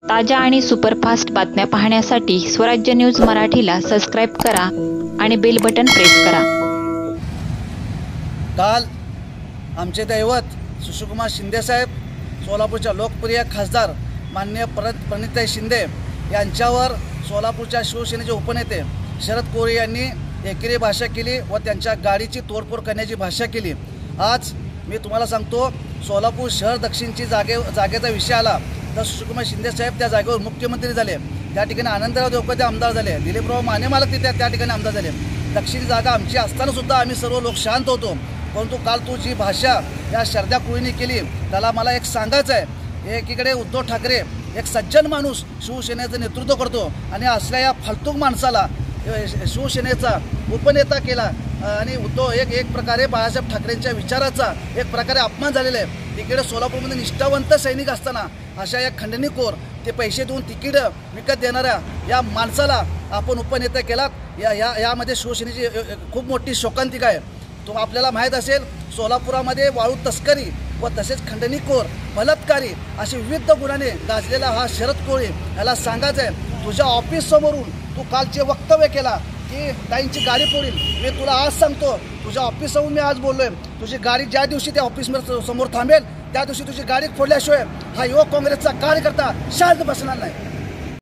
ताज्या आणि सुपरफास्ट बातम्या पाहण्यासाठी स्वराज्य न्यूज मराठीला सबस्क्राईब करा आणि बेल बटन प्रेस करा। काल आमचे दैवत सुशीलकुमार शिंदे साहेब, सोलापूरच्या लोकप्रिय खासदार माननीय प्रणिताई शिंदे यांच्यावर सोलापूरच्या शिवसेनेचे उपनेते शरद कोळी यांनी एकेरी भाषा केली व त्यांच्या गाडीची तोडफोड करण्याची भाषा केली। आज मी तुम्हाला सांगतो, सोलापूर शहर दक्षिणची जागेचा विषय आला तर सुशीलकुमार शिंदे साहेब त्या जागेवर मुख्यमंत्री झाले। त्या ठिकाणी आनंदराव देवकर आमदार झाले, दिलीपराव माने मालक त्या ठिकाणी आमदार झाले। दक्षिण जागा आमची असताना सुद्धा आम्ही सर्व लोक शांत होतो। परंतु काल तू जी भाषा या शरद्या कोळीने केली त्याला मला एक सांगायचं आहे। एकीकडे उद्धव ठाकरे एक सज्जन माणूस शिवसेनेचं नेतृत्व करतो आणि असल्या या फालतूक माणसाला शिवसेनेचा उपनेता केला आणि उद्धव एक प्रकारे बाळासाहेब ठाकरेंच्या विचाराचा एक प्रकारे अपमान झालेला आहे। तिकडे सोलापूरमध्ये निष्ठावंत सैनिक असताना अशा या खंडणीखोर ते पैसे देऊन तिकीट विकत देणाऱ्या या माणसाला आपण उपनेता केला। यामध्ये शिवसेनेची खूप मोठी शोकांतिका आहे। तो आपल्याला माहीत असेल, सोलापुरामध्ये वाळू तस्करी व तसेच खंडणीखोर बलात्कारी असे विविध गुन्ह्याने गाजलेला हा शरद कोळी याला सांगायचं आहे, तुझ्या ऑफिस समोरून तू काल जे वक्तव्य केला की ताईंची गाडी फोडील, मी तुला आज सांगतो, तुझ्या ऑफिस समोर मी आज बोललोय, तुझी गाडी ज्या दिवशी त्या ऑफिस समोर थांबेल त्या दिवशी तुझी गाडी फोडल्याशिवाय हा युवक काँग्रेसचा कार्यकर्ता शांत बसणार नाही।